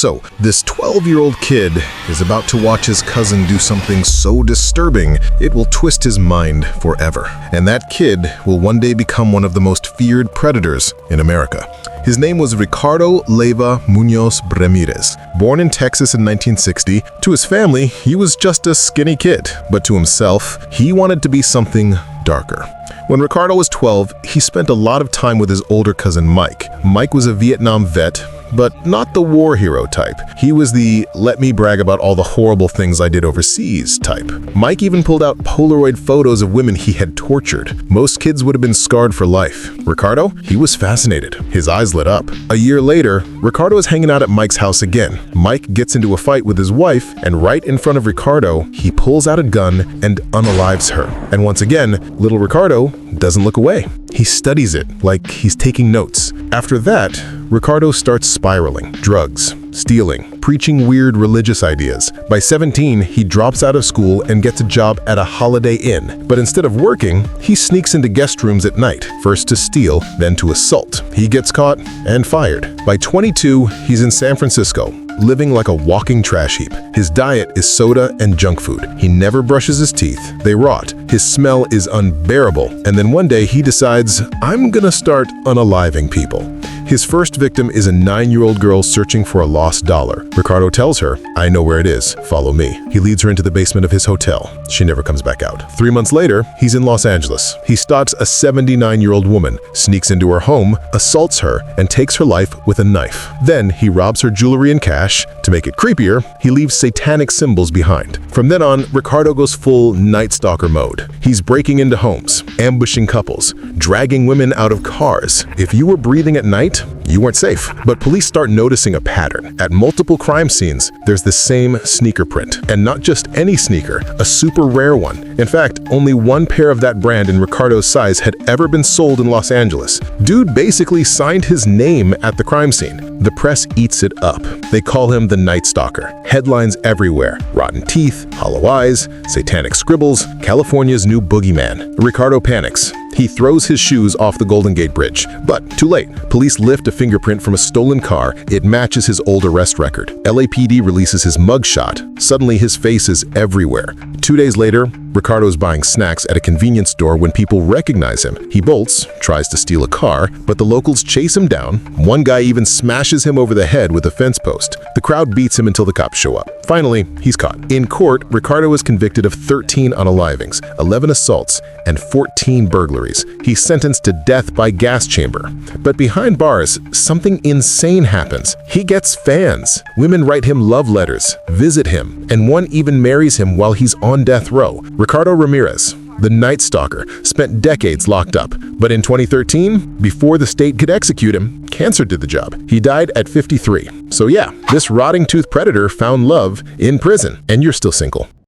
So, this 12-year-old kid is about to watch his cousin do something so disturbing, it will twist his mind forever. And that kid will one day become one of the most feared predators in America. His name was Ricardo Leyva Munoz Ramirez. Born in Texas in 1960, to his family, he was just a skinny kid. But to himself, he wanted to be something darker. When Ricardo was 12, he spent a lot of time with his older cousin Mike. Mike was a Vietnam vet, but not the war hero type. He was the let me brag about all the horrible things I did overseas type. Mike even pulled out Polaroid photos of women he had tortured. Most kids would have been scarred for life. Ricardo, he was fascinated. His eyes lit up. A year later, Ricardo is hanging out at Mike's house again. Mike gets into a fight with his wife, and right in front of Ricardo, he pulls out a gun and unalives her. And once again, little Ricardo doesn't look away. He studies it like he's taking notes. After that, Ricardo starts spiraling. Drugs, stealing, preaching weird religious ideas. By 17, he drops out of school and gets a job at a Holiday Inn. But instead of working, he sneaks into guest rooms at night, first to steal, then to assault. He gets caught and fired. By 22, he's in San Francisco, living like a walking trash heap. His diet is soda and junk food. He never brushes his teeth. They rot. His smell is unbearable. And then one day he decides, I'm gonna start unaliving people. His first victim is a 9-year-old girl searching for a lost dollar. Ricardo tells her, I know where it is, follow me. He leads her into the basement of his hotel. She never comes back out. 3 months later, he's in Los Angeles. He stalks a 79-year-old woman, sneaks into her home, assaults her, and takes her life with a knife. Then he robs her jewelry and cash. To make it creepier, he leaves satanic symbols behind. From then on, Ricardo goes full Night Stalker mode. He's breaking into homes, ambushing couples, dragging women out of cars. If you were breathing at night, you weren't safe. But police start noticing a pattern. At multiple crime scenes, there's the same sneaker print. And not just any sneaker, a super rare one. In fact, only one pair of that brand in Ricardo's size had ever been sold in Los Angeles. Dude basically signed his name at the crime scene. The press eats it up. They call him the Night Stalker. Headlines everywhere. Rotten teeth, hollow eyes, satanic scribbles, California's new boogeyman. Ricardo panics. He throws his shoes off the Golden Gate Bridge. But too late. Police lift a fingerprint from a stolen car. It matches his old arrest record. LAPD releases his mugshot. Suddenly his face is everywhere. 2 days later, Ricardo's buying snacks at a convenience store when people recognize him. He bolts, tries to steal a car, but the locals chase him down. One guy even smashes him over the head with a fence post. The crowd beats him until the cops show up. Finally, he's caught. In court, Ricardo is convicted of 13 unalivings, 11 assaults, and 14 burglaries. He's sentenced to death by gas chamber. But behind bars, something insane happens. He gets fans. Women write him love letters, visit him, and one even marries him while he's on death row. Ricardo Ramirez, the Night Stalker, spent decades locked up. But in 2013, before the state could execute him, cancer did the job. He died at 53. So yeah, this rotting tooth predator found love in prison, and you're still single.